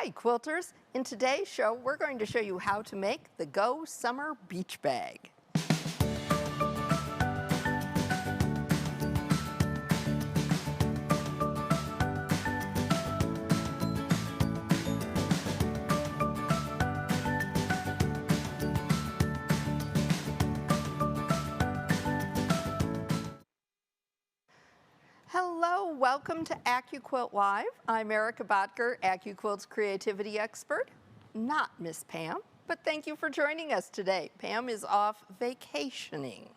Hi, quilters. In today's show, we're going to show you how to make the Go Summer Beach Bag. Hello, welcome to AccuQuilt Live. I'm Erica Bottger, AccuQuilt's creativity expert. Not Miss Pam, but thank you for joining us today. Pam is off vacationing.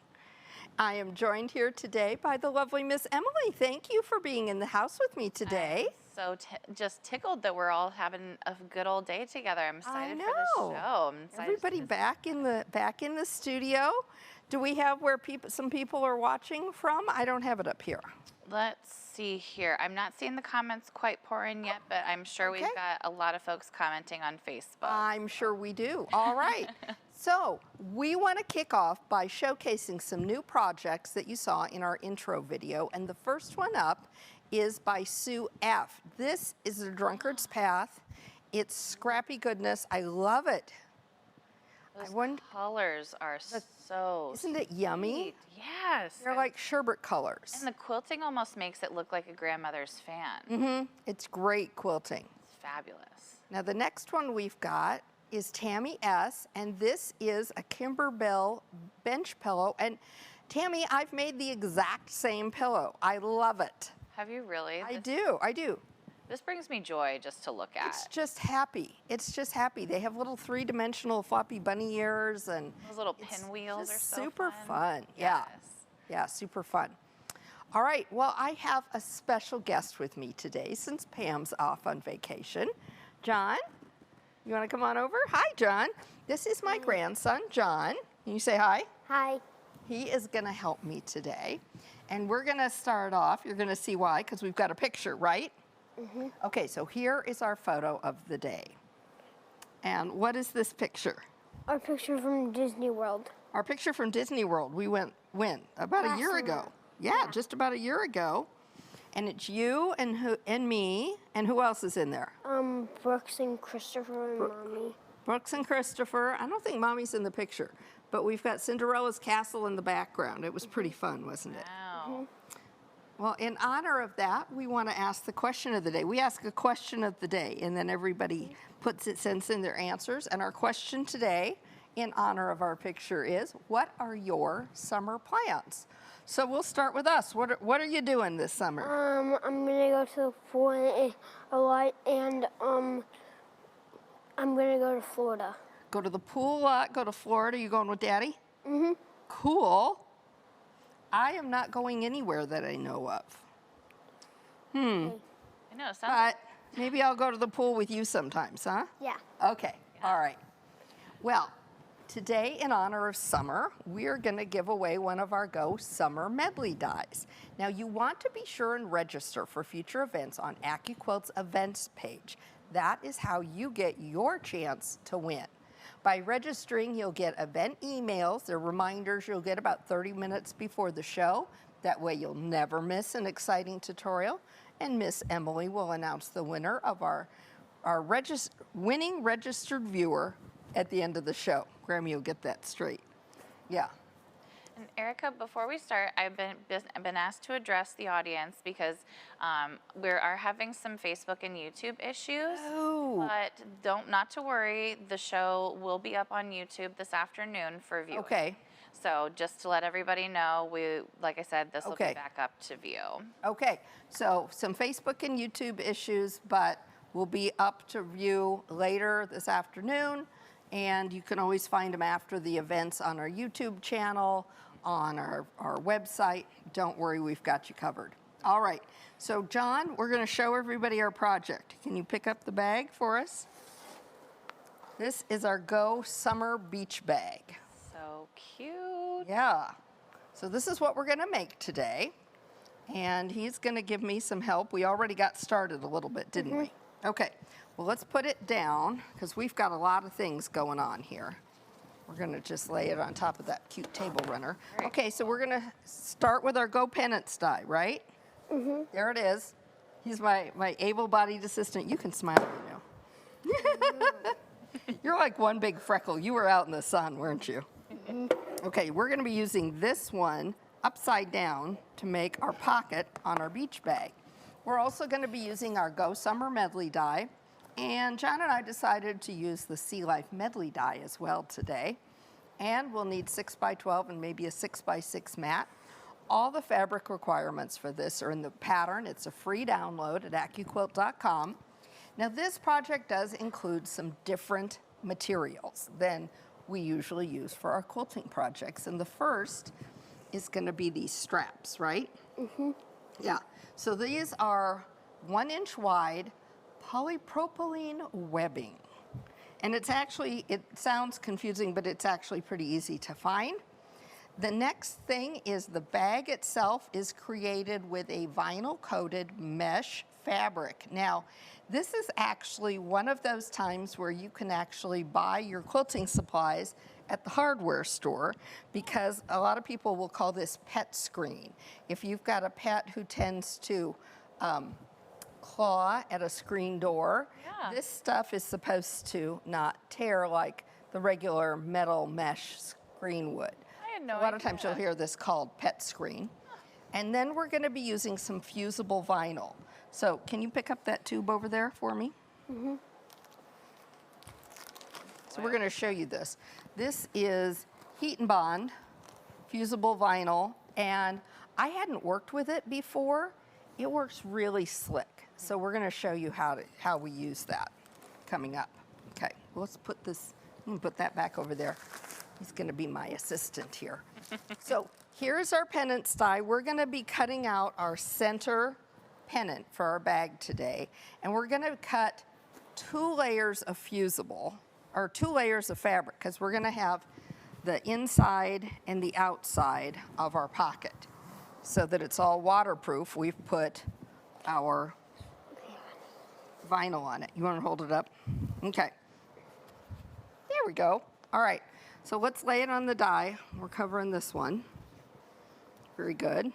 I am joined here today by the lovely Miss Emily. Thank you for being in the house with me today. I'm so just tickled that we're all having a good old day together. I'm excited for the show. I'm excited. Everybody back in the studio. Do we have where some people are watching from? I don't have it up here. Let's see here. I'm not seeing the comments quite pour in yet, but I'm sure we've got a lot of folks commenting on Facebook. I'm sure we do. All right. So we want to kick off by showcasing some new projects that you saw in our intro video. And the first one up is by Sue F. This is The Drunkard's Path. It's scrappy goodness. I love it. Those colors are so Isn't it yummy? sweet. Yes. They're like sherbet colors. And the quilting almost makes it look like a grandmother's fan. Mm-hmm. It's great quilting. It's fabulous. Now the next one we've got is Tammy S. And this is a Kimberbell bench pillow. And Tammy, I've made the exact same pillow. I love it. Have you really? I do. This brings me joy just to look at. It's just happy. It's just happy. They have little three-dimensional floppy bunny ears and those little pinwheels are so super fun. Yes. Yeah, super fun. All right, well, I have a special guest with me today since Pam's off on vacation. John, you want to come on over? Hi, John. This is my grandson, John. Can you say hi? Hi. He is going to help me today. And we're going to start off. You're going to see why, because we've got a picture, right? Mm-hmm. Okay, so here is our photo of the day. And what is this picture? Our picture from Disney World. Our picture from Disney World. We went when? About a year ago. Yeah, just about a year ago. And it's you and me, and who else is in there? Brooks and Christopher and Mommy. Brooks and Christopher. I don't think Mommy's in the picture, but we've got Cinderella's castle in the background. It was pretty fun, wasn't it? Wow. Mm-hmm. Well, in honor of that, we want to ask the question of the day. We ask a question of the day, and then everybody sends in their answers. And our question today, in honor of our picture, is, what are your summer plans? So we'll start with us. What are you doing this summer? I'm gonna go to the pool a lot, and I'm gonna go to Florida. Go to the pool a lot, go to Florida. You going with Daddy? Mm-hmm. Cool. I am not going anywhere that I know of. I know. It sounds But maybe I'll go to the pool with you sometimes, huh? Yeah. Okay, all right. Well, today in honor of summer, we're gonna give away one of our Go Summer Medley dies. Now you want to be sure and register for future events on AccuQuilt's events page. That is how you get your chance to win. By registering, you'll get event emails. They're reminders you'll get about 30 minutes before the show. That way you'll never miss an exciting tutorial. And Miss Emily will announce the winner of our winning registered viewer at the end of the show. Grammy, you'll get that straight. Yeah. And Erica, before we start, I've been asked to address the audience because we are having some Facebook and YouTube issues. Oh. But not to worry, the show will be up on YouTube this afternoon for viewing. Okay. So just to let everybody know, like I said, this will be back up to view. Okay, so some Facebook and YouTube issues, but will be up to view later this afternoon. And you can always find them after the events on our YouTube channel, on our website. Don't worry, we've got you covered. All right, so John, we're gonna show everybody our project. Can you pick up the bag for us? This is our Go Summer Beach Bag. So cute. Yeah, so this is what we're gonna make today. And he's gonna give me some help. We already got started a little bit, didn't we? Okay, well, let's put it down because we've got a lot of things going on here. We're gonna just lay it on top of that cute table runner. Okay, so we're gonna start with our Go Pennants die, right? Mm-hmm. There it is. He's my able-bodied assistant. You can smile, you know. You're like one big freckle. You were out in the sun, weren't you? Okay, we're going to be using this one upside down to make our pocket on our beach bag. We're also going to be using our Go Summer Medley die. And John and I decided to use the Sea Life Medley die as well today. And we'll need 6x12 and maybe a 6x6 mat. All the fabric requirements for this are in the pattern. It's a free download at AccuQuilt.com. Now this project does include some different materials than we usually use for our quilting projects. And the first is going to be these straps, right? Mm-hmm. Yeah. So these are 1-inch wide polypropylene webbing. And it's actually, it sounds confusing, but it's actually pretty easy to find. The next thing is the bag itself is created with a vinyl coated mesh fabric. Now, this is actually one of those times where you can actually buy your quilting supplies at the hardware store, because a lot of people will call this pet screen. If you've got a pet who tends to claw at a screen door, this stuff is supposed to not tear like the regular metal mesh screen would. I had no A lot of idea. times you'll hear this called pet screen. And then we're going to be using some fusible vinyl. So can you pick up that tube over there for me? Mm-hmm. So we're going to show you this. This is heat and bond, fusible vinyl, and I hadn't worked with it before. It works really slick. So we're going to show you how we use that coming up. Okay, let's put this, I'm going to put that back over there. He's going to be my assistant here. So here's our pennant die. We're going to be cutting out our center pennant for our bag today. And we're going to cut 2 layers of fusible, or 2 layers of fabric, because we're going to have the inside and the outside of our pocket. So that it's all waterproof, we've put our vinyl on it. You want to hold it up? Okay. There we go. All right. So let's lay it on the die. We're covering this one. Very good.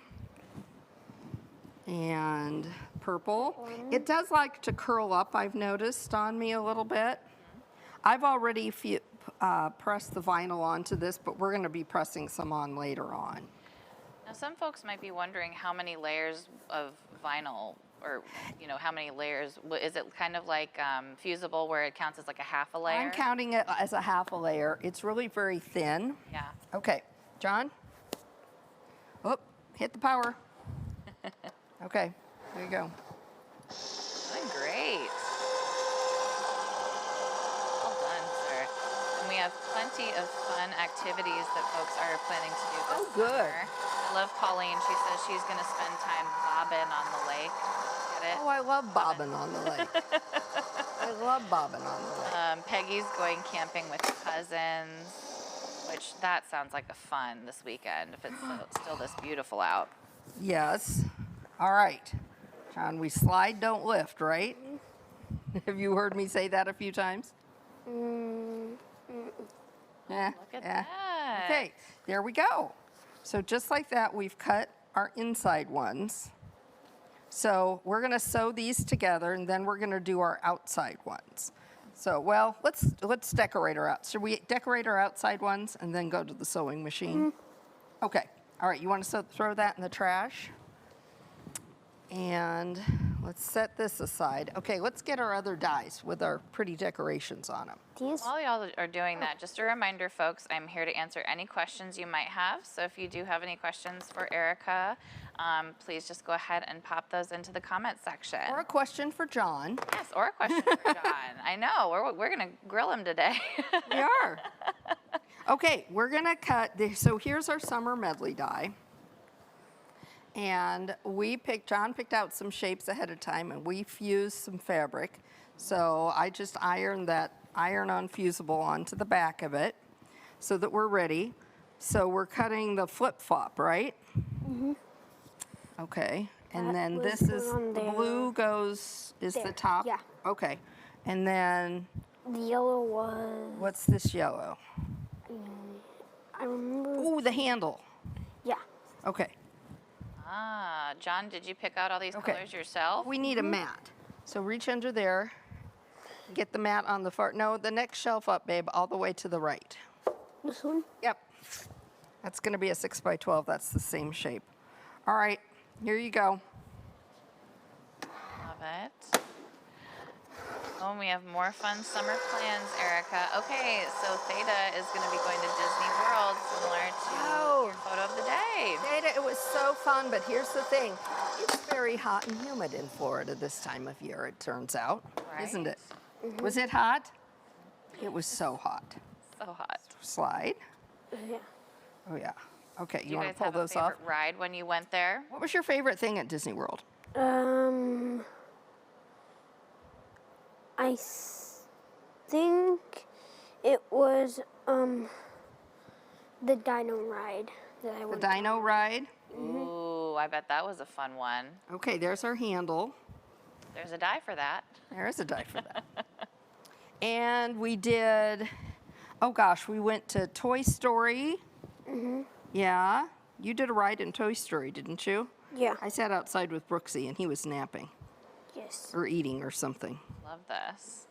And purple. It does like to curl up, I've noticed, on me a little bit. I've already pressed the vinyl onto this, but we're going to be pressing some on later on. Now, some folks might be wondering how many layers of vinyl, or how many layers. Is it kind of like fusible, where it counts as like a half a layer? I'm counting it as a half a layer. It's really very thin. Yeah. Okay, John. Oh, hit the power. Okay, there you go. Doing great. Well done, sir. And we have plenty of fun activities that folks are planning to do this good. summer. I love Pauline. She says she's going to spend time bobbing on the lake. Get it? Oh, I love bobbing on the lake. I love bobbing on the lake. Peggy's going camping with cousins, which that sounds like a fun this weekend if it's still this beautiful out. Yes. All right. John, we slide, don't lift, right? Have you heard me say that a few times? Yeah. Look at that. Okay, there we go. So just like that, we've cut our inside ones. So we're going to sew these together, and then we're going to do our outside ones. So, well, let's decorate our out. Should we decorate our outside ones and then go to the sewing machine? Okay. All right. You want to throw that in the trash? And let's set this aside. Okay, let's get our other dies with our pretty decorations on them. These? While y'all are doing that, just a reminder, folks, I'm here to answer any questions you might have. So if you do have any questions for Erica, please just go ahead and pop those into the comment section. Or a question for John. Yes, or a question for John. I know, we're going to grill him today. We are. Okay, we're going to cut this. So here's our summer medley die. And John picked out some shapes ahead of time, and we fused some fabric. So I just ironed that iron-on fusible onto the back of it so that we're ready. So we're cutting the flip-flop, right? Mm-hmm. Okay, and then this is, the blue is the There, top? yeah. Okay, and then The yellow was. what's this yellow? I remember. Ooh, the handle. Yeah. Okay. John, did you pick out all these Okay. colors yourself? We need a mat. So reach under there Get the mat on the far, no, the next shelf up, babe, all the way to the right. This one? Yep. That's gonna be a 6 by 12, that's the same shape. All right, here you go. Love it. Oh, and we have more fun summer plans, Erica. Okay, so Theta is going to be going to Disney World, similar to your photo of the day. Data, it was so fun, but here's the thing. It's very hot and humid in Florida this time of year, it turns out, isn't it? Mm-hmm. Was it hot? It was so hot. So hot. Slide. Yeah. Oh, yeah. Okay, Do you you want guys to pull have a those off? favorite ride when you went there? What was your favorite thing at Disney World? I think it was the dino ride that I The went dino ride? Ooh, I bet that was a fun one. Okay, there's our handle. There's a die for that. There is a die for that. And we did, oh gosh, we went to Toy Story. Yeah, you did a ride in Toy Story, didn't you? Yeah. I sat outside with Brooksy and he was napping Yes. or eating or something. Love this.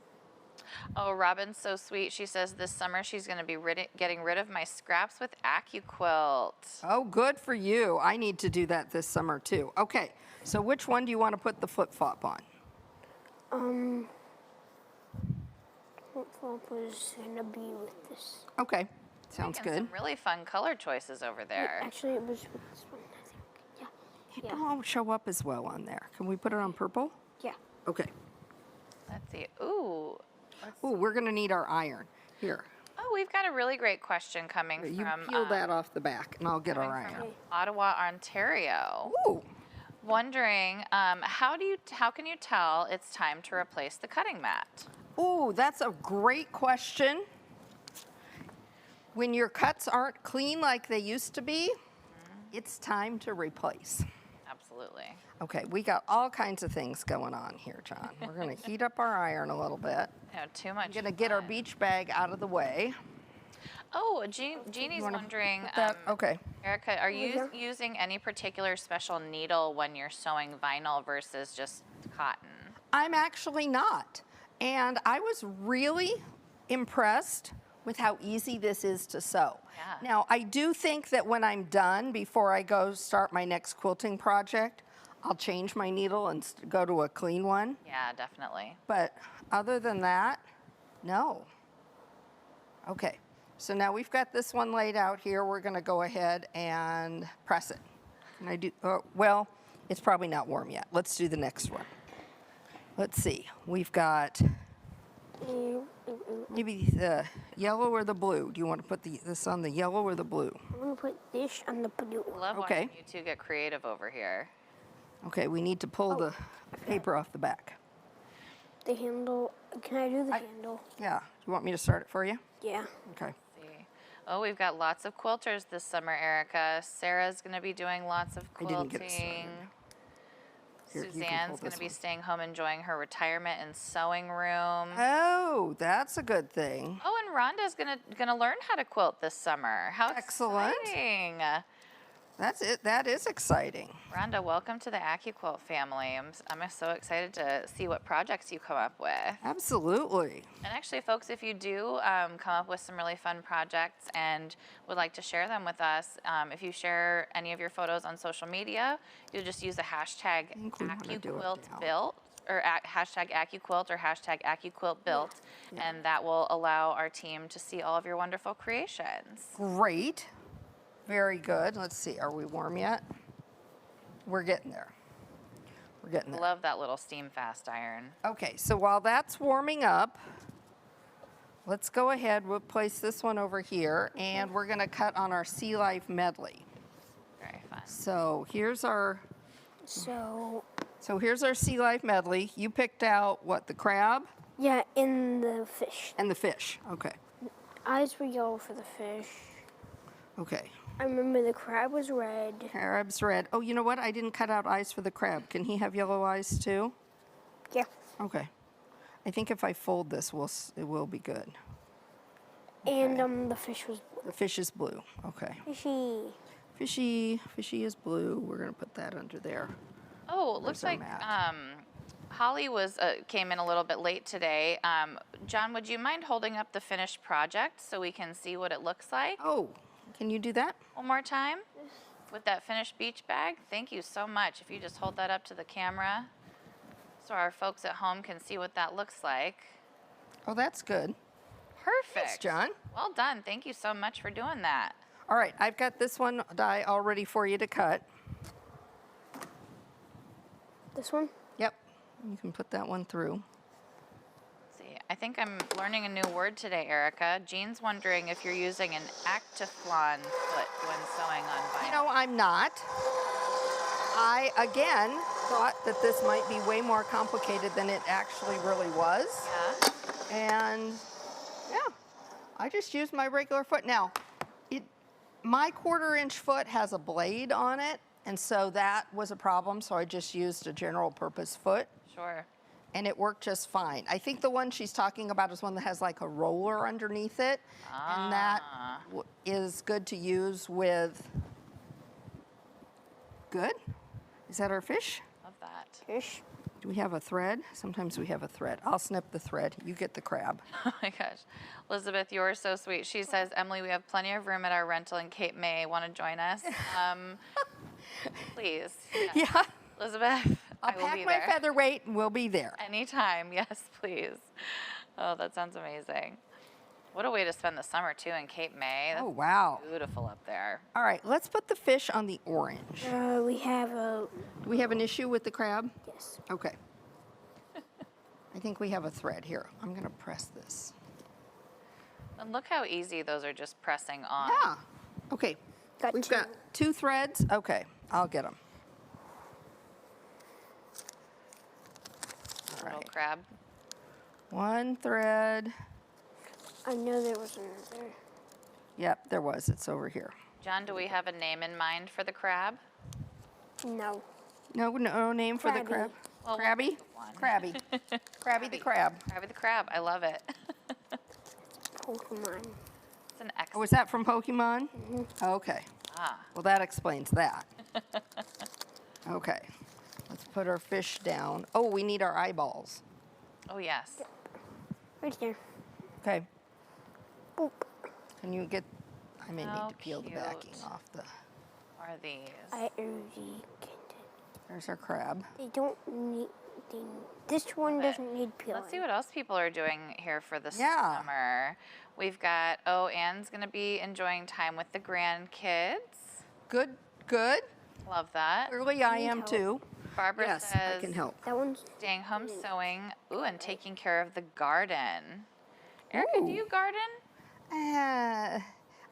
Oh, Robin's so sweet. She says this summer she's going to be getting rid of my scraps with AccuQuilt. Oh, good for you. I need to do that this summer too. Okay, so which one do you want to put the flip-flop on? Flip-flop was gonna be with this. Okay, sounds Making good. some really fun color choices over there. Actually, it was with this one, I think. It Yeah. won't show up as well on there. Can we put it on purple? Yeah. Okay. Let's see. Ooh. Oh, we're gonna need our iron. Here, Oh, we've got a really great question coming you from peel that off the back and I'll get our iron. Ottawa, Ontario. Ooh, Wondering, how can you tell it's time to replace the cutting mat? ooh, that's a great question. When your cuts aren't clean like they used to be, it's time to replace. Absolutely. Okay, we got all kinds of things going on here, John. We're gonna heat up our iron a little bit. No, too much. I'm gonna get our fun. beach bag out of the way. Oh, Jeannie's wanna wondering, put that- okay. Erica, are you Yeah. using any particular special needle when you're sewing vinyl versus just cotton? I'm actually not. And I was really impressed with how easy this is to sew. Yeah. Now, I do think that when I'm done, before I go start my next quilting project, I'll change my needle and go to a clean one. Yeah, definitely. But other than that, no. Okay, so now we've got this one laid out here. We're gonna go ahead and press it. Can I do, well, it's probably not warm yet. Let's do the next one. Let's see, we've got maybe the yellow or the blue. Do you want to put this on the yellow or the blue? I'm gonna put this on the blue. Love Okay. watching you two get creative over here. Okay, we need to pull the paper off the back. The handle. Can I do the handle? Yeah, you want me to start it for you? Yeah. Okay. See. Oh, we've got lots of quilters this summer, Erica. Sarah's going to be doing lots of I quilting. didn't get it started. Here, you can pull Suzanne's going this to be one. staying home enjoying her retirement and sewing room. Oh, that's a good thing. Oh, and Rhonda's gonna learn how to quilt this summer. How Excellent. exciting! That's it. That is exciting. Rhonda, welcome to the AccuQuilt family. I'm so excited to see what projects you come up with. Absolutely. And actually, folks, if you do come up with some really fun projects and would like to share them with us, if you share any of your photos on social media, you just use the hashtag think we wanna do it now. AccuQuiltBuilt or hashtag AccuQuilt or hashtag AccuQuiltBuilt, and that will allow our team to see all of your wonderful creations. Great. Very good. Let's see. Are we warm yet? We're getting there. We're getting there. Love that little steam fast iron. Okay, so while that's warming up, let's go ahead. We'll place this one over here, and we're going to cut on our Sea Life medley. Very fun. So here's our So here's our Sea Life medley. You picked out what, the crab yeah, in the fish. and the fish. Okay. Eyes were yellow for the fish. Okay. I remember the crab was red. Crab's red. Oh, you know what? I didn't cut out eyes for the crab. Can he have yellow eyes too? Yeah. Okay. I think if I fold this, it will be good. And the fish was The fish is blue. Okay. fishy. Fishy is blue. We're gonna put that under there. Oh, it Where's looks our like mat? Holly came in a little bit late today. John, would you mind holding up the finished project so we can see what it looks like? Oh, can you do that? One more time with that finished beach bag. Thank you so much. If you just hold that up to the camera so our folks at home can see what that looks like. Oh, that's good. Perfect. Thanks, John. Well done. Thank you so much for doing that. All right, I've got this one die all ready for you to cut. This one? Yep, you can put that one through. See, I think I'm learning a new word today, Erica. Jean's wondering if you're using an AccuQuilt foot when sewing on vinyl. You know, I'm not. I, again, thought that this might be way more complicated than it actually really was. Yeah. And, yeah, I just used my regular foot. Now, my 1/4-inch foot has a blade on it, and so that was a problem, so I just used a general purpose foot, Sure. and it worked just fine. I think the one she's talking about is one that has like a roller underneath it, and that is good to use with, good? Is that our fish? Love that. Fish. Do we have a thread? Sometimes we have a thread. I'll snip the thread. You get the crab. Oh my gosh. Elizabeth, you're so sweet. She says, Emily, we have plenty of room at our rental in Cape May. Want to join us? Please. Yeah. Elizabeth, I'll I will pack be my there. featherweight and we'll be there. Anytime. Yes, please. Oh, that sounds amazing. What a way to spend the summer, too, in Cape May. That's Oh, wow. beautiful up there. All right, let's put the fish on the orange. We have a, Do we have an issue with the crab? yes. Okay. I think we have a thread here. I'm going to press this. And look how easy those are just pressing on. Yeah. Okay. Got We've two. got 2 threads. Okay, I'll get them. Little crab. 1 thread. I know there was another. Yep, there was. It's over here. John, do we have a name in mind for the crab? No. No name for the Crabby. crab? Well, we'll Crabby? pick one. Crabby. Crabby the crab. Crabby the crab. I love it. Pokemon. It's an Oh, excellent. is that from Pokemon? Okay. Ah, Well, that explains that. Okay. Let's put our fish down. Oh, we need our eyeballs. oh yes. Right here. Okay. Boop. Can you get, I may need How to peel the backing cute. off the, Are these? I already get there's our crab. They don't need. This one it. doesn't need peeling. Let's see what else people are doing here for the Yeah. summer. We've got, Anne's going to be enjoying time with the grandkids. Good, good. Love that. Clearly I need am help. too. Barbara Yes, says, I can help. That one's. staying home sewing. Ooh, and taking care of the garden. Erica, do Ooh. you garden? I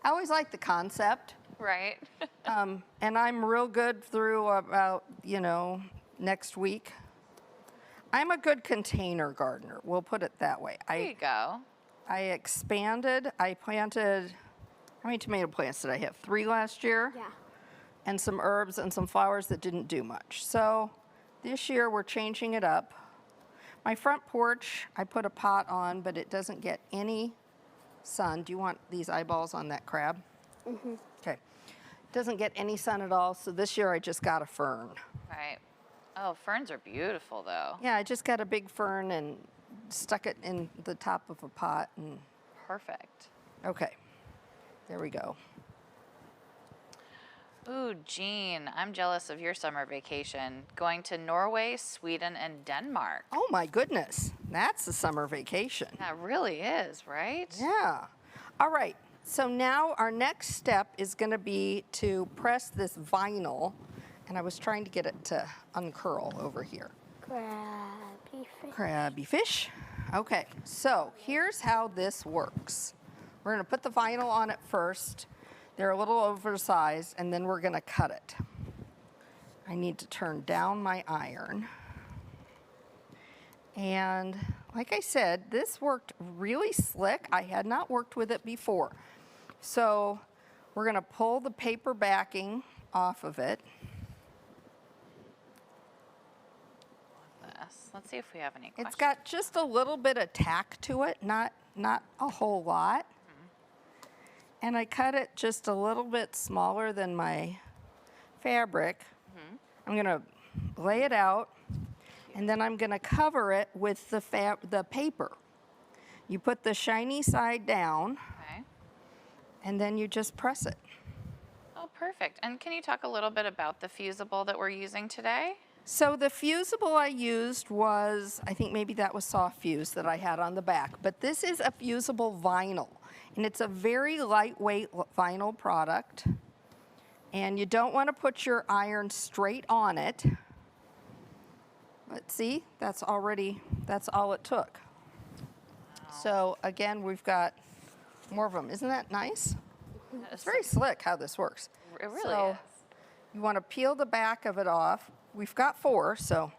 always like the concept. Right. And I'm real good through about, next week. I'm a good container gardener. We'll put it that way. There you go. I expanded. I planted, how many tomato plants did I have? 3 last year? Yeah. And some herbs and some flowers that didn't do much. So this year we're changing it up. My front porch, I put a pot on, but it doesn't get any sun. Do you want these eyeballs on that crab? Mm-hmm. Okay. Doesn't get any sun at all, so this year I just got a fern. Right. Oh, ferns are beautiful, though. Yeah, I just got a big fern and stuck it in the top of a pot and, Perfect. okay. There we go. Ooh, Jean, I'm jealous of your summer vacation. Going to Norway, Sweden, and Denmark. Oh my goodness, that's a summer vacation. That really is, right? Yeah. All right. So now our next step is going to be to press this vinyl, and I was trying to get it to uncurl over here. Crabby fish. Crabby fish. Okay. So here's how this works. We're going to put the vinyl on it first. They're a little oversized, and then we're going to cut it. I need to turn down my iron. And like I said, this worked really slick. I had not worked with it before. So we're going to pull the paper backing off of it. Let's see if we have any questions. It's got just a little bit of tack to it, not a whole lot. And I cut it just a little bit smaller than my fabric. I'm going to lay it out. And then I'm going to cover it with the paper. You put the shiny side down, Okay. and then you just press it. Oh, perfect. And can you talk a little bit about the fusible that we're using today? So the fusible I used was, I think maybe that was soft fuse that I had on the back, but this is a fusible vinyl, and it's a very lightweight vinyl product. And you don't want to put your iron straight on it. But see, that's all it took. Wow. So again, we've got more of them. Isn't that nice? That It's is very slick how this works. It really So is. you want to peel the back of it off. We've got 4, so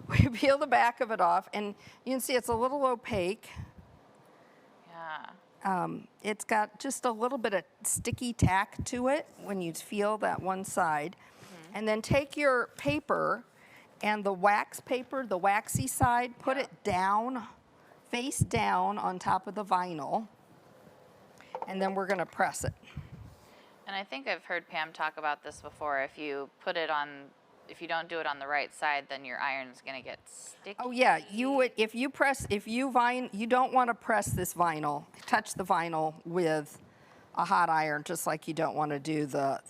we peel the back of it off, and you can see it's a little opaque. Yeah. It's got just a little bit of sticky tack to it when you feel that one side. And then take your paper and the wax paper, the waxy side, put it down, face down on top of the vinyl, and then we're going to press it. And I think I've heard Pam talk about this before. If you don't do it on the right side, then your iron's going to get sticky. Oh yeah, you would you don't want to press this vinyl, touch the vinyl with a hot iron, just like you don't want to do the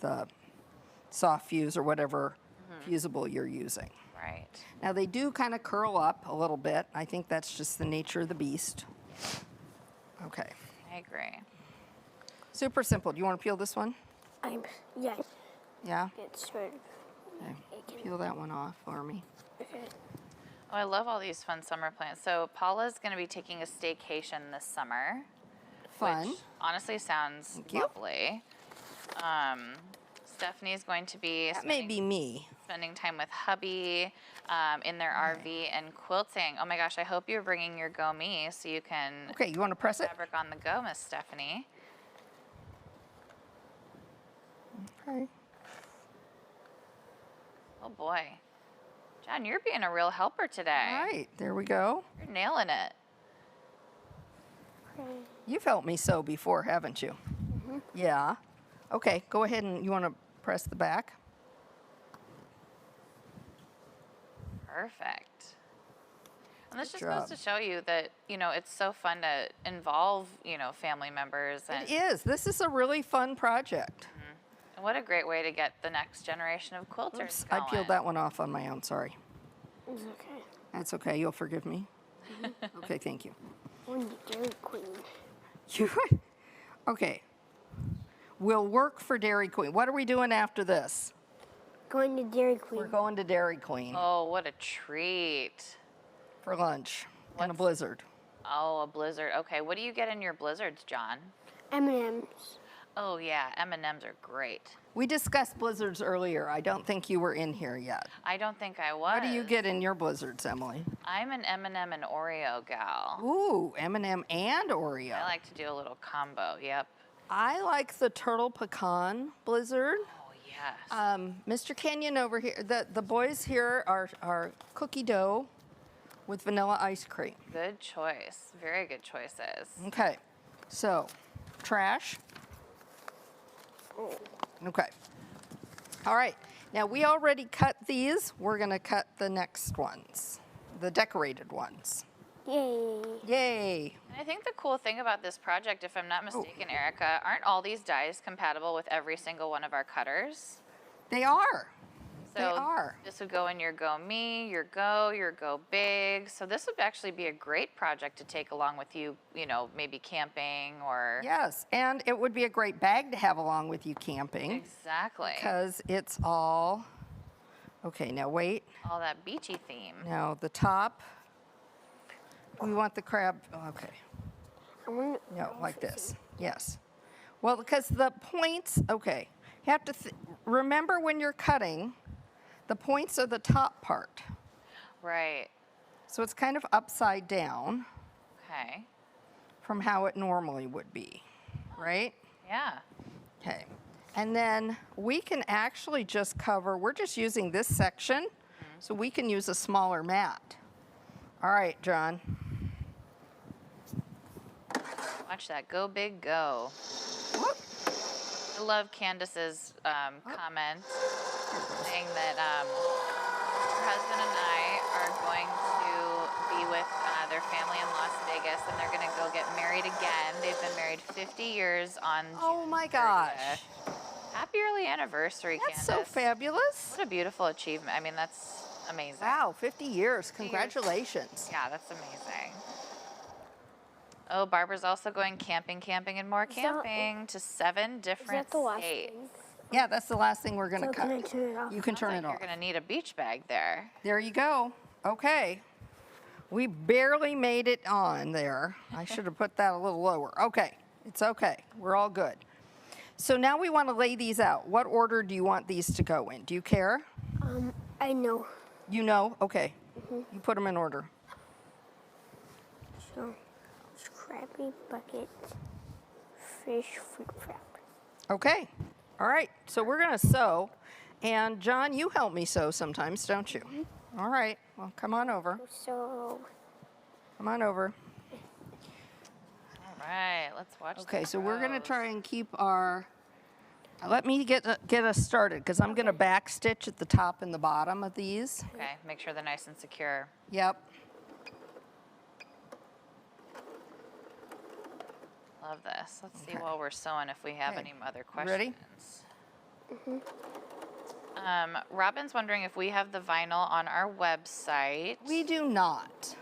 soft fuse or whatever fusible you're using. Right. Now they do kind of curl up a little bit. I think that's just the nature of the beast. Okay, I agree. super simple. Do you want to peel this one? Yes. Yeah? Get started. Okay. Peel that one off for me. Okay. Oh, I love all these fun summer plans. So Paula's going to be taking a staycation this summer. Fun. Which honestly sounds Thank you. lovely. Stephanie's going to be That may be me. spending time with hubby in their RV and quilting. Oh my gosh, I hope you're bringing your Go Me so you can Okay, you want to press it? fabric on the go, Miss Stephanie. Okay. Oh boy. John, you're being a real helper today. All right, there we go. You're nailing it. Okay. You've helped me sew before, haven't you? Yeah. Okay, go ahead and you want to press the back? Perfect. And this Good just goes job. to show you that, it's so fun to involve, family members. And It is. This is a really fun project. what a great way to get the next generation of quilters Oops, I going. peeled that one off on my own, sorry. It's okay. That's okay, you'll forgive me? Okay, thank you. One Dairy Queen. You, okay. We'll work for Dairy Queen. What are we doing after this? Going to Dairy Queen. We're going to Dairy Queen Oh, what a treat. for lunch and a What's- blizzard. Oh, a blizzard. Okay, what do you get in your blizzards, John? M&M's. Oh yeah, M&Ms are great. We discussed blizzards earlier. I don't think you were in here yet. I don't think I was. What do you get in your blizzards, Emily? I'm an M&M and Oreo gal. Ooh, M&M and Oreo. I like to do a little combo. Yep. I like the turtle pecan blizzard. Oh yes. Mr. Kenyon over here, the boys here are cookie dough with vanilla ice cream. Good choice. Very good choices. Okay, so trash. Okay. All right. Now we already cut these. We're going to cut the next ones, the decorated ones. Yay. Yay. And I think the cool thing about this project, if I'm not mistaken, Erica, aren't all these dies compatible with every single one of our cutters? They are. So They are. this would go in your Go Me, your Go Big. So this would actually be a great project to take along with you, maybe camping or... Yes, and it would be a great bag to have along with you camping Exactly. because it's all, okay, now wait. All that beachy theme. Now the top, we want the crab, okay. I wonder, No, like this. Yes. Well, because the points, okay, you have to remember when you're cutting, the points are the top part. Right. So it's kind of upside down Okay. from how it normally would be, right? Yeah. Okay. And then we can actually just cover, we're just using this section, so we can use a smaller mat. All right, John. Watch that. Go big, go. Whoop. I love Candace's comment saying that her husband and I are going to be with their family in Las Vegas, and they're going to go get married again. They've been married 50 years on Oh June my 30th. gosh. Happy early anniversary, That's Candace. so fabulous. What a beautiful achievement. I mean, that's amazing. Wow, 50 years. 50 years. Congratulations. Yeah, that's amazing. Oh, Barbara's also going camping, and more that- camping to 7 Is different that the last states. thing? Yeah, that's the last thing we're going to So cut. can I turn it off? You can Sounds turn like it you're off. going to need a beach bag there. There you go. Okay. We barely made it on there. I should have put that a little lower. Okay. It's okay. We're all good. So now we want to lay these out. What order do you want these to go in? Do you care? I know. You know? Okay. You put them in order. So, Scrappy Bucket, Fish Fruit Wrap. Okay. All right. So we're going to sew. And John, you help me sew sometimes, don't you? All right. Well, come on over. So, Come on over. All right, let's watch. Okay, the so we're going to pros. try and keep our, let me get us started because I'm going to back stitch at the top and the bottom of these. Okay, make sure they're nice and secure. Yep. Love this. Let's see Okay. while we're sewing if we have Okay. any other You ready? questions. Robin's wondering if we have the vinyl on our website. We do not.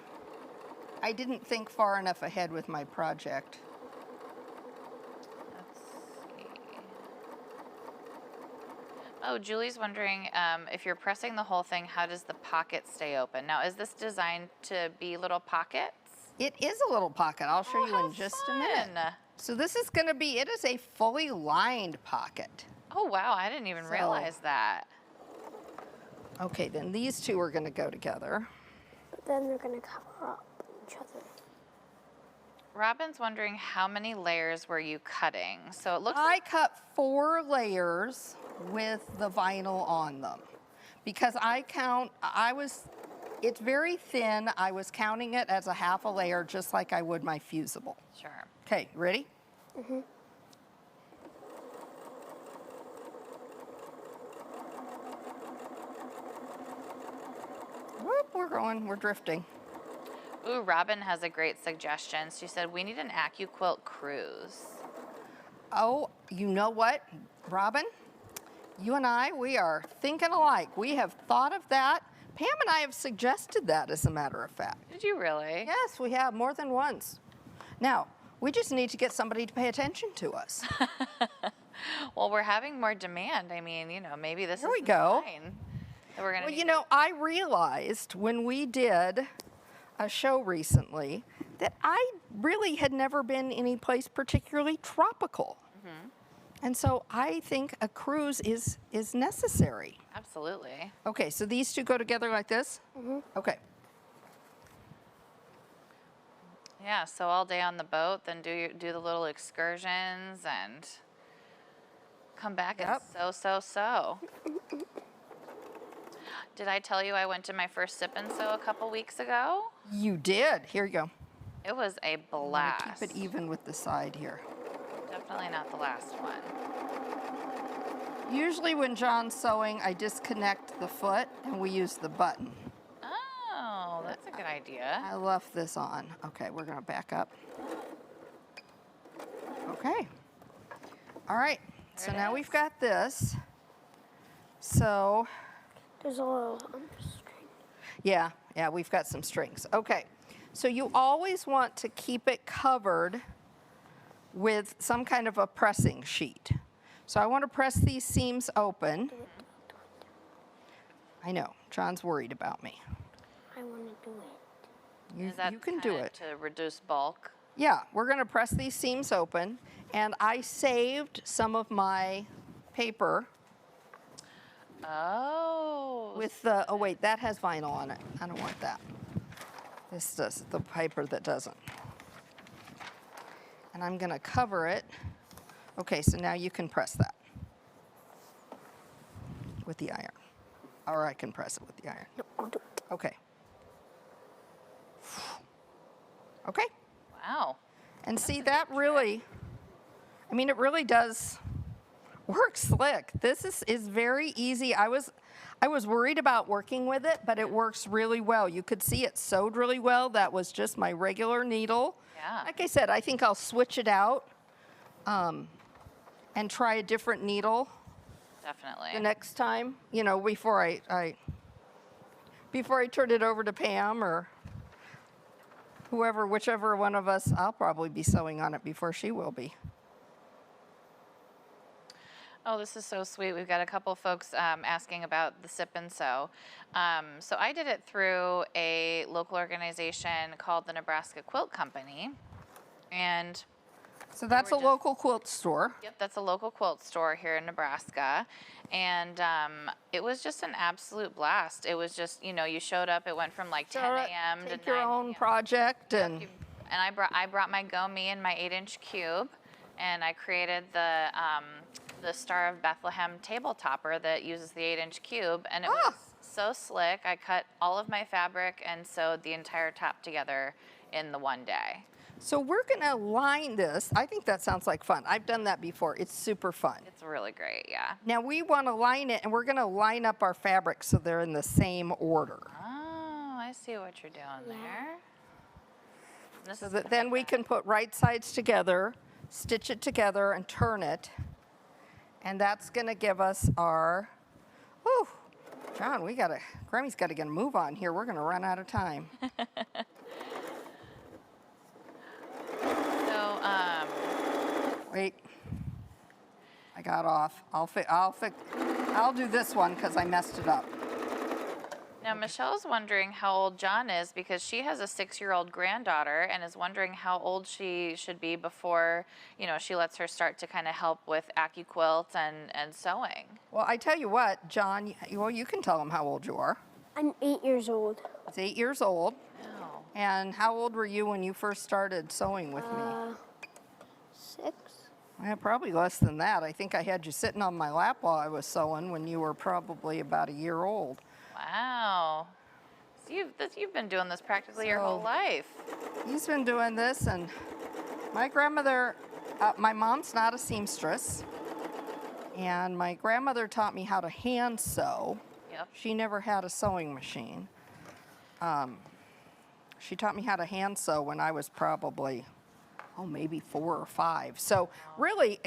I didn't think far enough ahead with my project. Let's see. Oh, Julie's wondering if you're pressing the whole thing, how does the pocket stay open? Now, is this designed to be little pockets? It is a little pocket. I'll show you how in just a minute. fun. So this is going to be, it is a fully lined pocket. Oh, wow, I didn't even So- realize that. Okay, then these two are going to go together. but then they're going to cover up each other. Robin's wondering how many layers were you cutting? So it looks I cut 4 layers with the vinyl on them because it's very thin. I was counting it as a half a layer just like I would my fusible. Sure. Okay, ready? Whoop, we're drifting. Ooh, Robin has a great suggestion. She said, we need an AccuQuilt cruise. Oh, you know what, Robin? You and I, we are thinking alike. We have thought of that. Pam and I have suggested that, as a matter of fact. Did you really? Yes, we have more than once. Now, we just need to get somebody to pay attention to us. Well, we're having more demand. I mean, maybe this There is we the go. sign that we're gonna Well, need I realized when we did a show recently that I really had never been any place particularly tropical. And so I think a cruise is necessary. Absolutely. Okay, so these two go together like this? Okay. Yeah, so all day on the boat, then do the little excursions and come back Yep. and sew. Did I tell you I went to my first sip and sew a couple weeks ago? You did. Here you go. It was a I'm gonna blast. keep it even with the side here. Definitely not the last one. Usually when John's sewing, I disconnect the foot and we use the button. Oh, that's a good idea. I left this on. Okay, we're gonna back up. Okay. All right, so There it now is. we've got this. So, There's a little string. yeah, we've got some strings. Okay, so you always want to keep it covered with some kind of a pressing sheet. So I want to press these seams open. I know, John's worried about me. I want to do it. You, Is that you can do kinda it. to reduce bulk? Yeah, we're going to press these seams open, and I saved some of my paper Oh. with the, oh wait, that has vinyl on it. I don't want that. This does, the paper that doesn't. And I'm going to cover it. Okay, so now you can press that with the iron. Or I can press it with the iron. No, I'll do it. Okay. Okay. Wow. And see, that really, I mean, it really does work slick. This is very easy. I was worried about working with it, but it works really well. You could see it sewed really well. That was just my regular needle. Yeah. Like I said, I think I'll switch it out and try a different needle Definitely. the next time, you know, before I turn it over to Pam or whoever, whichever one of us. I'll probably be sewing on it before she will be. Oh, this is so sweet. We've got a couple folks asking about the sip and sew. So I did it through a local organization called the Nebraska Quilt Company. And So that's a were just- local quilt store. yep, that's a local quilt store here in Nebraska. And it was just an absolute blast. It was just, you know, you showed up, it went from like 10 a.m. to 9 Take your own p.m. project and And I brought my Go Me and my 8-inch cube, and I created the Star of Bethlehem table topper that uses the 8-inch cube, and it was so slick. I cut all of my fabric and sewed the entire top together in the one day. so we're gonna line this. I think that sounds like fun. I've done that before. It's super fun. It's really great, yeah. Now we want to line it, and we're gonna line up our fabrics so they're in the same order. Oh, I see what you're doing there. This So is that then we can put right sides together, stitch it together, and turn it. And that's gonna give us our, whew, John, Grammy's gotta get a move on here. We're gonna run out of time. so Wait, I got off. I'll do this one because I messed it up. now Michelle's wondering how old John is because she has a 6-year-old granddaughter and is wondering how old she should be before, you know, she lets her start to kind of help with AccuQuilt and sewing. Well, I tell you what, John, well, you can tell him how old you are. I'm 8 years old. He's 8 years old. Oh. And how old were you when you first started sewing with me? 6. Yeah, probably less than that. I think I had you sitting on my lap while I was sewing when you were probably about a year old. Wow. So you've been doing this practically your whole So- life. He's been doing this, and my grandmother, my mom's not a seamstress, and my grandmother taught me how to hand sew. Yep. She never had a sewing machine. She taught me how to hand sew when I was probably, maybe 4 or 5. So really,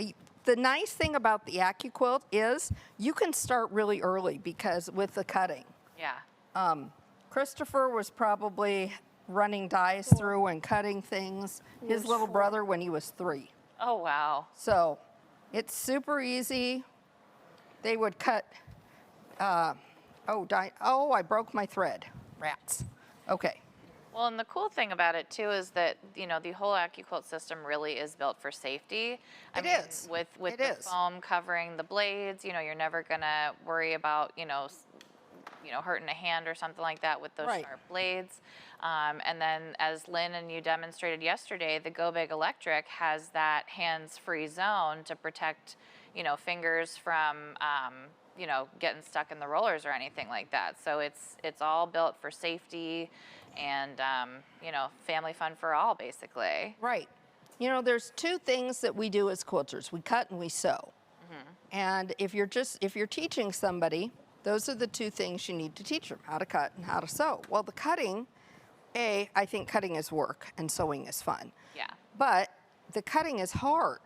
the nice thing about the AccuQuilt is you can start really early because with the cutting. Yeah. Christopher was probably running dies through and cutting things. His little brother when he was 3. Oh, wow. So it's super easy. They would cut, I broke my thread. Rats. Okay. Well, and the cool thing about it too is that, you know, the whole AccuQuilt system really is built for safety. It is. With It the is. foam covering the blades, you know, you're never gonna worry about, hurting a hand or something like that with those Right. sharp blades. And then, as Lynn and you demonstrated yesterday, the Go Big Electric has that hands-free zone to protect, fingers from, getting stuck in the rollers or anything like that. So it's all built for safety and, family fun for all, basically. Right. There's 2 things that we do as quilters. We cut and we sew. And if you're teaching somebody, those are the 2 things you need to teach them, how to cut and how to sew. Well, the cutting, I think cutting is work and sewing is fun. Yeah. But the cutting is hard.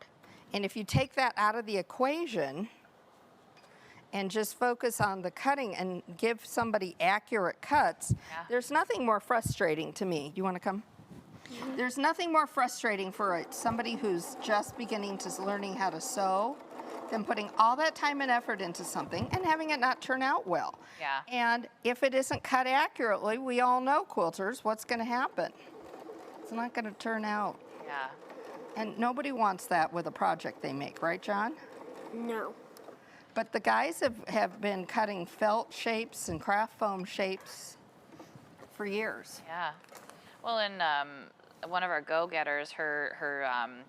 And if you take that out of the equation and just focus on the cutting and give somebody accurate cuts, Yeah. there's nothing more frustrating to me. You want to come? There's nothing more frustrating for somebody who's just beginning to learning how to sew than putting all that time and effort into something and having it not turn out well. Yeah. And if it isn't cut accurately, we all know, quilters, what's going to happen. It's not going to turn out. Yeah. And nobody wants that with a project they make, right, John? No. But the guys have been cutting felt shapes and craft foam shapes for years. Yeah. Well, and one of our go-getters, her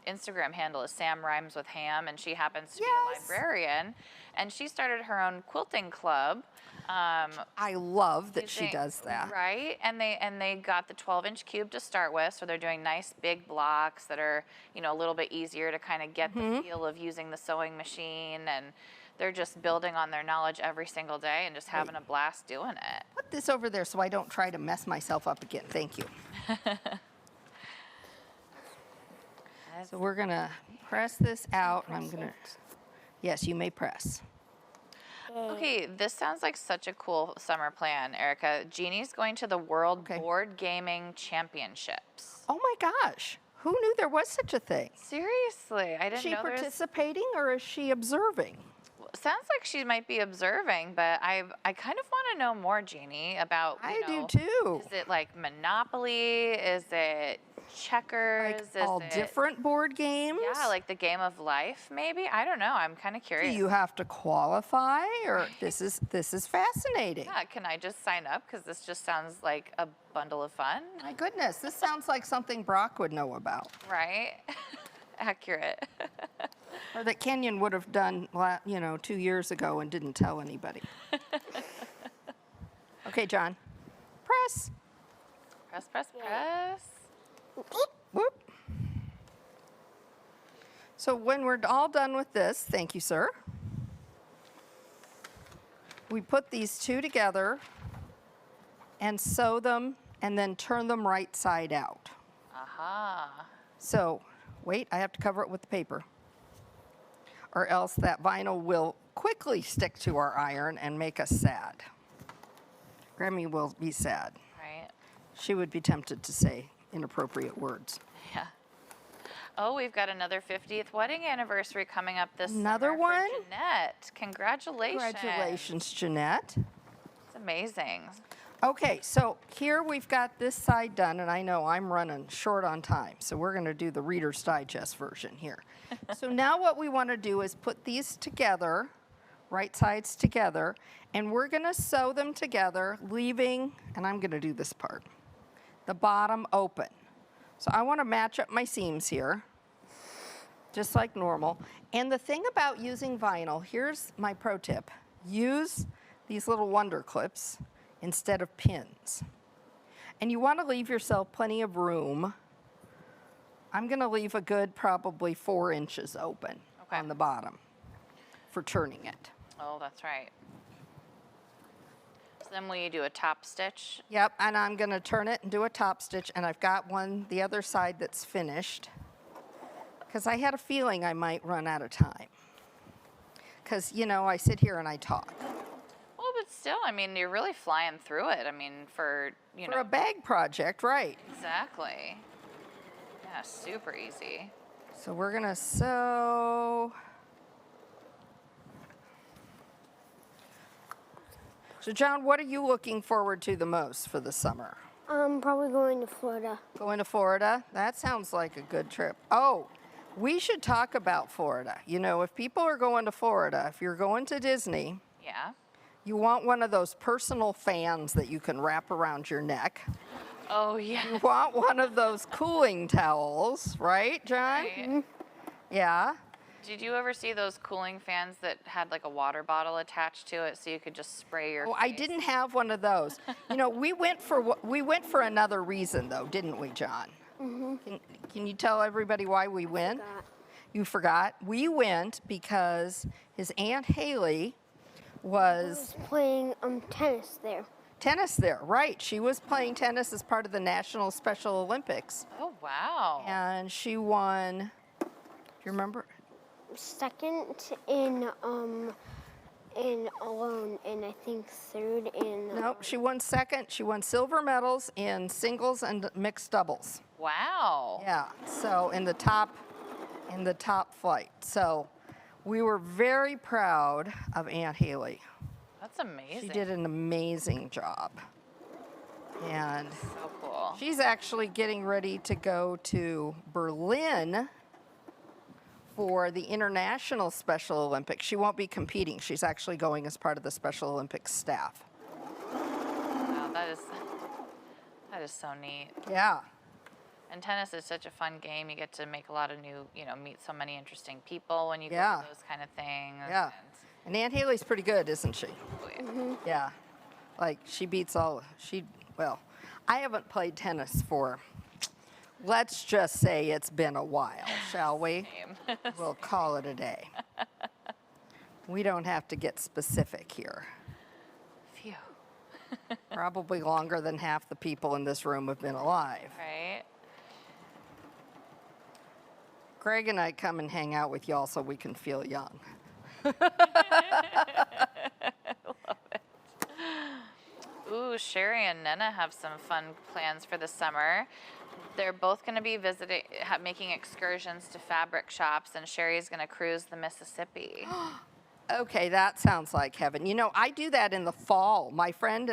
Instagram handle is Sam Rhymes with Ham, and she happens to be a Yes. librarian, and she started her own quilting club. I love that she using- does that. Right, and they got the 12-inch cube to start with, so they're doing nice big blocks that are a little bit easier to kind of get the feel of using the sewing machine, and they're just building on their knowledge every single day and just having a blast doing it. Put this over there so I don't try to mess myself up again. Thank you. So we're going to press this out, and I'm going to, yes, you may press. Okay, this sounds like such a cool summer plan, Erica. Jeannie's going to the World Board Gaming Championships. Oh my gosh, who knew there was such a thing? Seriously, I didn't Is she know there's... participating or is she observing? Sounds like she might be observing, but I kind of want to know more, Jeannie, about, I know, do too. Is it like Monopoly? Is it checkers? Like all different board games? Yeah, like the game of life, maybe? I don't know. I'm kind of Do curious. you have to qualify, or this is fascinating? Yeah, can I just sign up? Because this just sounds like a bundle of fun. My goodness, this sounds like something Brock would know about. Right? Accurate. Or that Kenyon would have done, 2 years ago and didn't tell anybody. Okay, John. Press. Press, press, press. Whoop. So when we're all done with this, thank you, sir. We put these two together and sew them and then turn them right side out. Aha. So, wait, I have to cover it with the paper, or else that vinyl will quickly stick to our iron and make us sad. Grammy will be sad. Right. She would be tempted to say inappropriate words. Yeah. Oh, we've got another 50th wedding anniversary coming up this Another summer one? for Jeanette. Congratulations. Congratulations, Jeanette. It's amazing. Okay, so here we've got this side done, and I know I'm running short on time, so we're going to do the Reader's Digest version here. So now what we want to do is put these together, right sides together, and we're going to sew them together, leaving, and I'm going to do this part, the bottom open. So I want to match up my seams here, just like normal. And the thing about using vinyl, here's my pro tip. Use these little wonder clips instead of pins. And you want to leave yourself plenty of room. I'm going to leave a good probably 4 inches open on the bottom for turning it. Oh, that's right. So then will you do a top stitch? Yep, and I'm going to turn it and do a top stitch, and I've got one, the other side that's finished, because I had a feeling I might run out of time. Because, I sit here and I talk. Well, but still, I mean, you're really flying through it. I mean, for a bag project, right. Exactly. Yeah, super easy. So we're going to sew. So, John, what are you looking forward to the most for the summer? Probably going to Florida. Going to Florida? That sounds like a good trip. Oh, we should talk about Florida. If people are going to Florida, if you're going to Disney, Yeah. you want one of those personal fans that you can wrap around your neck. Oh, yeah. You want one of those cooling towels, right, John? Right. Yeah. Did you ever see those cooling fans that had like a water bottle attached to it so you could just spray your Oh, face? I didn't have one of those. We went for another reason, though, didn't we, John? Mm-hmm. Can you tell everybody why we went? You forgot? We went because his Aunt Haley was playing tennis there. Tennis there, right. She was playing tennis as part of the National Special Olympics. Oh, wow. And she won, do you remember? Second in alone, and I think third in. No, she won second. She won silver medals in singles and mixed doubles. Wow. Yeah, so in the top flight. So we were very proud of Aunt Haley. That's amazing. She did an amazing job. And So cool. she's actually getting ready to go to Berlin for the International Special Olympics. She won't be competing. She's actually going as part of the Special Olympics staff. Wow, that is so neat. Yeah. And tennis is such a fun game. You get to make a lot of new, meet so many interesting people when you go Yeah. to those kind of things. Yeah. And Aunt Haley's pretty good, isn't she? And, Yeah. Like, she beats well, I haven't played tennis for, let's just say it's been a while, shall we? Same. We'll call it a day. We don't have to get specific here. Phew. Probably longer than half the people in this room have been alive. Right? Greg and I come and hang out with y'all so we can feel young. Ooh, Sherry and Nena have some fun plans for the summer. They're both going to be making excursions to fabric shops, and Sherry's going to cruise the Mississippi. Okay, that sounds like heaven. You know, I do that in the fall. My friend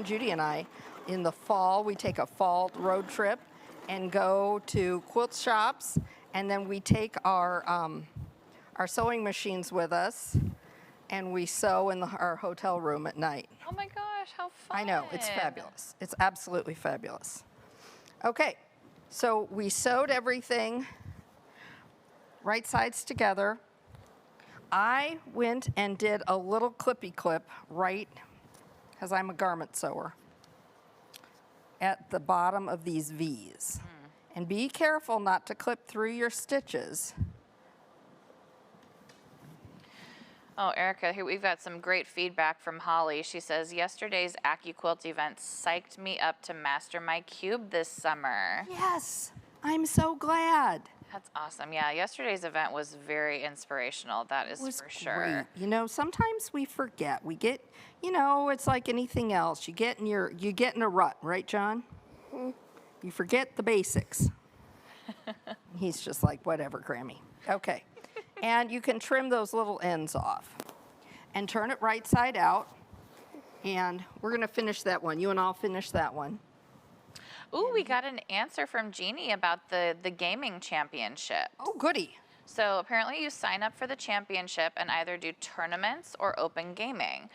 Judy and I, in the fall, we take a fall road trip and go to quilt shops, and then we take our sewing machines with us, and we sew in our hotel room at night. Oh my gosh, how fun. I know, it's fabulous. It's absolutely fabulous. Okay, so we sewed everything right sides together. I went and did a little clippy clip right, because I'm a garment sewer, at the bottom of these V's. And be careful not to clip through your stitches. Oh, Erica, here we've got some great feedback from Holly. She says, yesterday's AccuQuilt event psyched me up to master my cube this summer. Yes, I'm so glad. That's awesome. Yeah, yesterday's event was very inspirational. That is for sure. Great. You know, sometimes we forget. We get, you know, it's like anything else. You get in a rut, right, John? Mm-hmm. You forget the basics. He's just like, whatever, Grammy. Okay. And you can trim those little ends off and turn it right side out. And we're going to finish that one. You and I'll finish that one. Ooh, we got an answer from Jeannie about the gaming championship. Oh, goody. So apparently you sign up for the championship and either do tournaments or open gaming.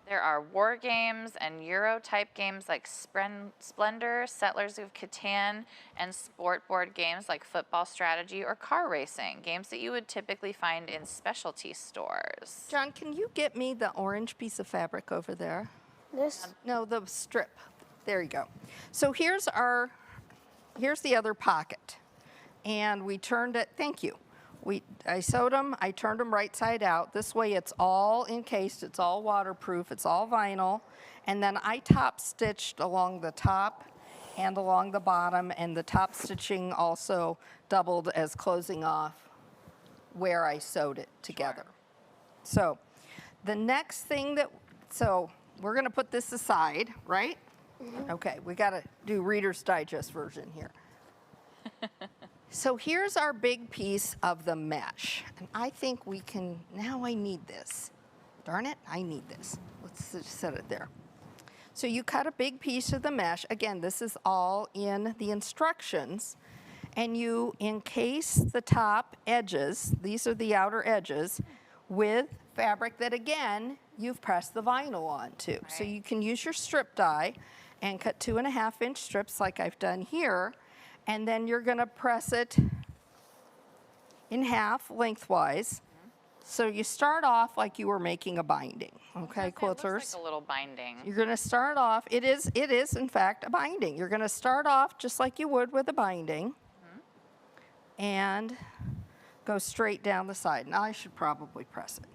There are war games and Euro-type games like Splendor, Settlers of Catan, and sport board games like Football Strategy or Car Racing, games that you would typically find in specialty stores. John, can you get me the orange piece of fabric over there? This? No, the strip. There you go. So here's the other pocket. And we turned it, thank you. I sewed them, I turned them right side out. This way it's all encased, it's all waterproof, it's all vinyl. And then I top stitched along the top and along the bottom, and the top stitching also doubled as closing off where I sewed it together. So the next thing so we're gonna put this aside, right? Mm-hmm. Okay, we gotta do Reader's Digest version here. So here's our big piece of the mesh. And I think we can, now I need this. Darn it, I need this. Let's just set it there. So you cut a big piece of the mesh. Again, this is all in the instructions. And you encase the top edges, these are the outer edges, with fabric that, again, you've pressed the vinyl onto. Right. So you can use your strip die and cut 2.5-inch strips like I've done here. And then you're going to press it in half lengthwise. Mm-hmm. So you start off like you were making a binding, okay, quilters? It looks like a little binding. You're going to start off, it is in fact a binding. You're going to start off just like you would with a binding. Mm-hmm. And go straight down the side. Now I should probably press it.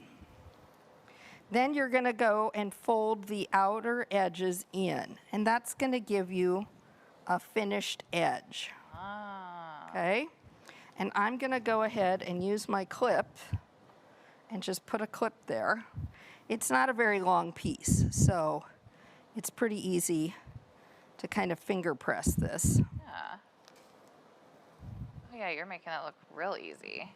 Then you're going to go and fold the outer edges in, and that's going to give you a finished edge. Okay, and I'm going to go ahead and use my clip and just put a clip there. It's not a very long piece, so it's pretty easy to kind of finger press this. Yeah. Oh yeah, you're making that look real easy.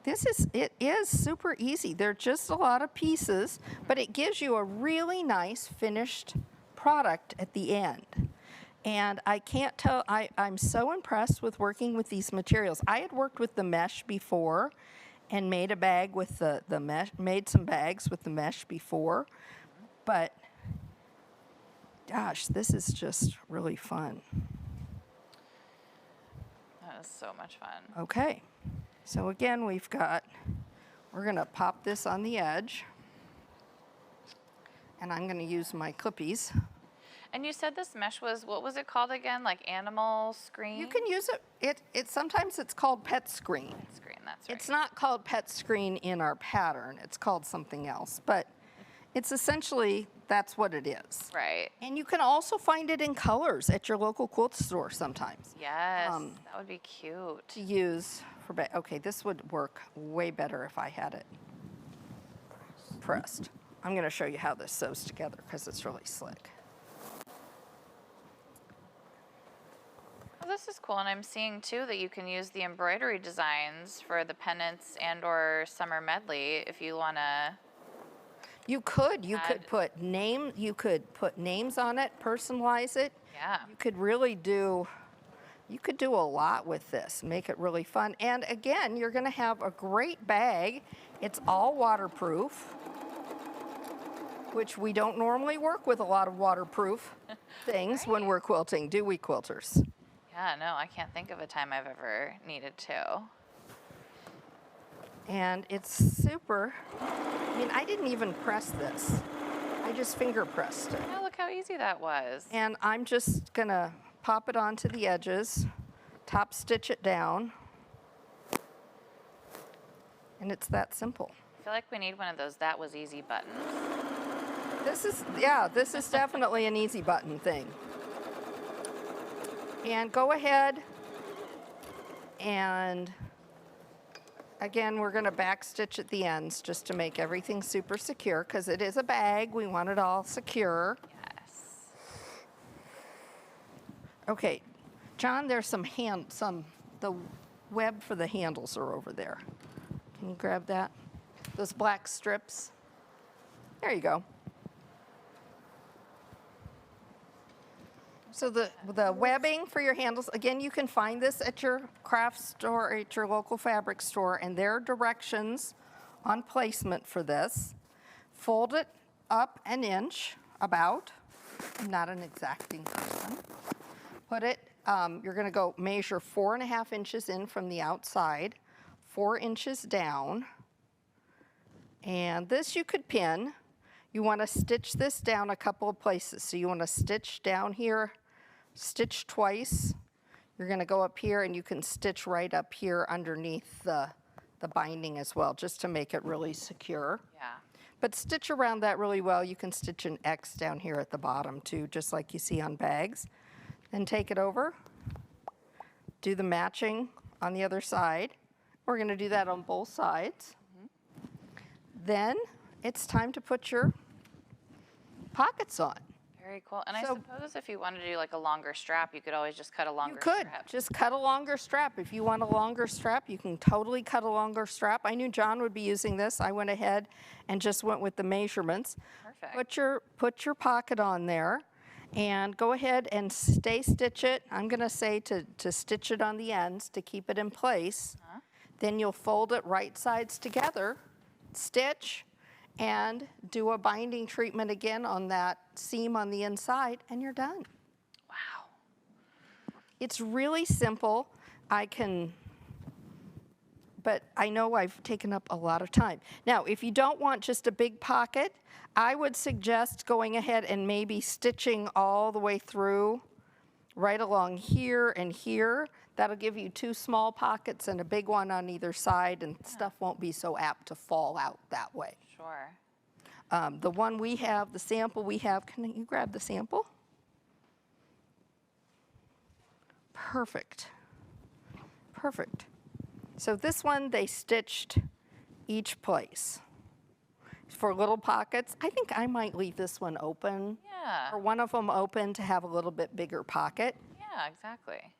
It is super easy. They're just a lot of pieces, but it gives you a really nice finished product at the end. And I can't tell, I'm so impressed with working with these materials. I had worked with the mesh before and made a bag with the mesh, made some bags with the mesh before, but gosh, this is just really fun. That is so much fun. Okay, so again, we're gonna pop this on the edge, and I'm gonna use my clippies. And you said this mesh was, what was it called again? Like animal screen? You can use it, sometimes it's called pet screen. Screen, that's right. It's not called pet screen in our pattern, it's called something else, but it's essentially, that's what it is. Right. And you can also find it in colors at your local quilt store sometimes Yes, that would be cute. to use for, okay, this would work way better if I had it pressed. I'm gonna show you how this sews together because it's really slick. Well, this is cool, and I'm seeing too that you can use the embroidery designs for the pennants and or summer medley if you wanna. You could put names on it, personalize it. Yeah. You could really do, you could do a lot with this, make it really fun. And again, you're gonna have a great bag. It's all waterproof, which we don't normally work with a lot of waterproof things when we're quilting, do we, quilters? Yeah, no, I can't think of a time I've ever needed to. And it's super, I mean, I didn't even press this. I just finger pressed it. Yeah, look how easy that was. And I'm just gonna pop it onto the edges, top stitch it down, and it's that simple. I feel like we need one of those "that was easy" buttons. This is definitely an easy button thing. And go ahead and again, we're gonna back stitch at the ends just to make everything super secure because it is a bag, we want it all secure. Yes. Okay, John, there's the web for the handles are over there. Can you grab that? Those black strips. There you go. So the webbing for your handles, again, you can find this at your craft store, at your local fabric store, and there are directions on placement for this. Fold it up an inch, about. I'm not an exacting person. Put it, you're gonna go measure 4.5 inches in from the outside, 4 inches down. And this you could pin. You wanna stitch this down a couple of places. So you wanna stitch down here, stitch twice. You're gonna go up here and you can stitch right up here underneath the binding as well, just to make it really secure. Yeah. But stitch around that really well. You can stitch an X down here at the bottom too, just like you see on bags. Then take it over, do the matching on the other side. We're gonna do that on both sides. Then it's time to put your pockets on. Very cool. And I So- suppose if you wanted to do like a longer strap, you could always just cut a longer You could strap. just cut a longer strap. If you want a longer strap, you can totally cut a longer strap. I knew John would be using this. I went ahead and just went with the measurements. Perfect. Put your pocket on there and go ahead and stay stitch it. I'm gonna say to stitch it on the ends to keep it in place. Then you'll fold it right sides together, stitch, and do a binding treatment again on that seam on the inside, and you're done. Wow. It's really simple. But I know I've taken up a lot of time. Now, if you don't want just a big pocket, I would suggest going ahead and maybe stitching all the way through, right along here and here. That'll give you 2 small pockets and a big one on either side, and stuff won't be so apt to fall out that way. Sure. The one we have, the sample we have, can you grab the sample? Perfect. Perfect. So this one, they stitched each place. For little pockets, I think I might leave this one open, Yeah. or one of them open to have a little bit bigger pocket. Yeah, exactly.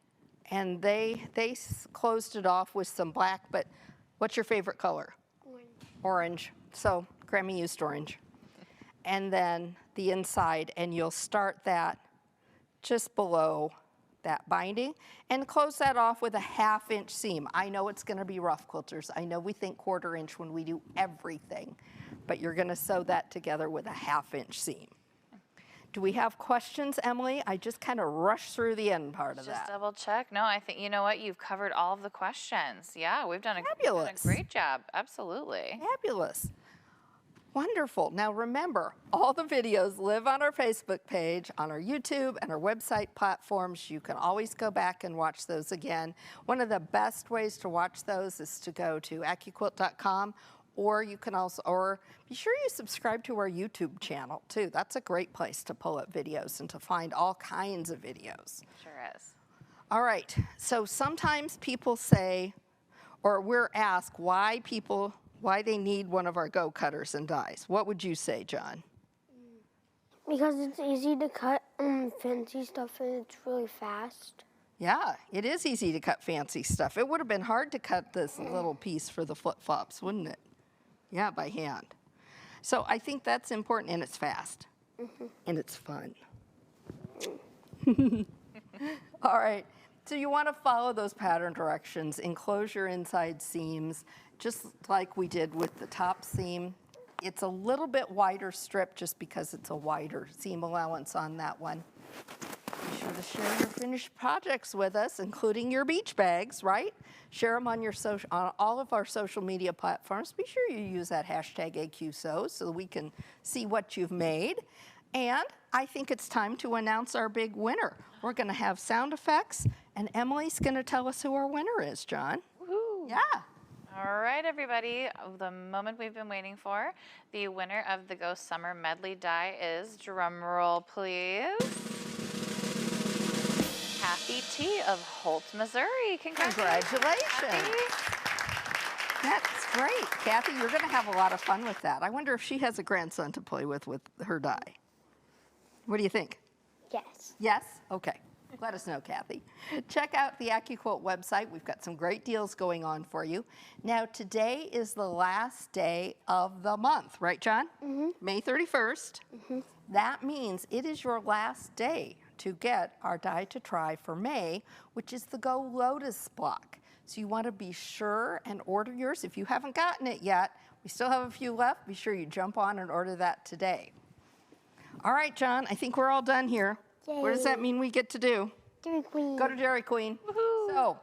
And they closed it off with some black, but what's your favorite color? Orange. So Grammy used orange. And then the inside, and you'll start that just below that binding and close that off with a 1/2 inch seam. I know it's gonna be rough, quilters. I know we think 1/4 inch when we do everything, but you're gonna sew that together with a 1/2 inch seam. Do we have questions, Emily? I just kind of rushed through the end part of Just that. double check. No, I think, you know what? You've covered all of the questions. Yeah, we've done a Fabulous. great job. Absolutely. Fabulous. Wonderful. Now remember, all the videos live on our Facebook page, on our YouTube, and our website platforms. You can always go back and watch those again. One of the best ways to watch those is to go to AccuQuilt.com, or you can also, or be sure you subscribe to our YouTube channel too. That's a great place to pull up videos and to find all kinds of videos. Sure is. All right, so sometimes people say, or we're asked why they need one of our Go cutters and dies. What would you say, John? Because it's easy to cut fancy stuff and it's really fast. Yeah, it is easy to cut fancy stuff. It would have been hard to cut this little piece for the flip-flops, wouldn't it? Yeah, by hand. So I think that's important, and it's fast. And it's fun. All right, so you want to follow those pattern directions. Enclose your inside seams, just like we did with the top seam. It's a little bit wider strip just because it's a wider seam allowance on that one. Be sure to share your finished projects with us, including your beach bags, right? Share them on on all of our social media platforms. Be sure you use that hashtag AccuSews so that we can see what you've made. And I think it's time to announce our big winner. We're going to have sound effects, and Emily's going to tell us who our winner is, John. Woohoo! Yeah. All right, everybody, the moment we've been waiting for. The winner of the Go Summer Medley die is, drum roll please, Kathy T. of Holt, Missouri. Congratulations. Kathy. That's great. Kathy, you're going to have a lot of fun with that. I wonder if she has a grandson to play with her die. What do you think? Yes. Yes? Okay. Let us know, Kathy. Check out the AccuQuilt website. We've got some great deals going on for you. Now, today is the last day of the month, right, John? May 31st. That means it is your last day to get our die to try for May, which is the Go Lotus block. So you want to be sure and order yours. If you haven't gotten it yet, we still have a few left. Be sure you jump on and order that today. All right, John, I think we're all done here. Yay. What does that mean we get to do? Dairy Queen. Go to Dairy Queen. Woohoo. So,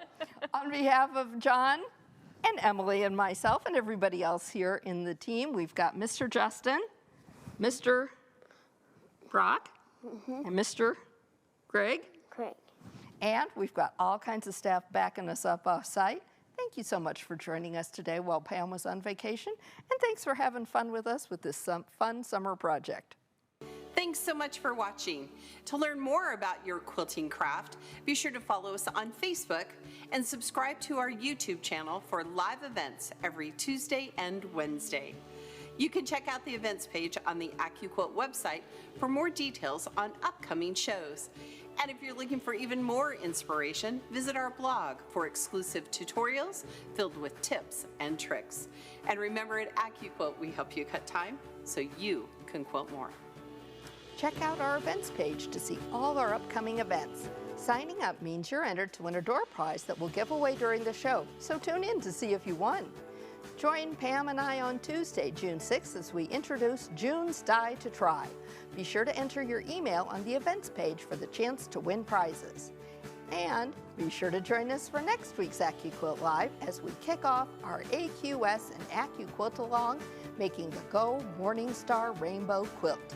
on behalf of John and Emily and myself and everybody else here in the team, we've got Mr. Justin, Mr. Brock, and Mr. Greg. Craig. And we've got all kinds of staff backing us up off-site. Thank you so much for joining us today while Pam was on vacation. And thanks for having fun with us with this fun summer project. Thanks so much for watching. To learn more about your quilting craft, be sure to follow us on Facebook and subscribe to our YouTube channel for live events every Tuesday and Wednesday. You can check out the events page on the AccuQuilt website for more details on upcoming shows. And if you're looking for even more inspiration, visit our blog for exclusive tutorials filled with tips and tricks. And remember, at AccuQuilt, we help you cut time so you can quilt more. Check out our events page to see all our upcoming events. Signing up means you're entered to win a door prize that we'll give away during the show, so tune in to see if you won. Join Pam and I on Tuesday, June 6th, as we introduce June's Die to Try. Be sure to enter your email on the events page for the chance to win prizes. And be sure to join us for next week's AccuQuilt Live as we kick off our AQS and AccuQuilt along, making the Go Morningstar Rainbow Quilt.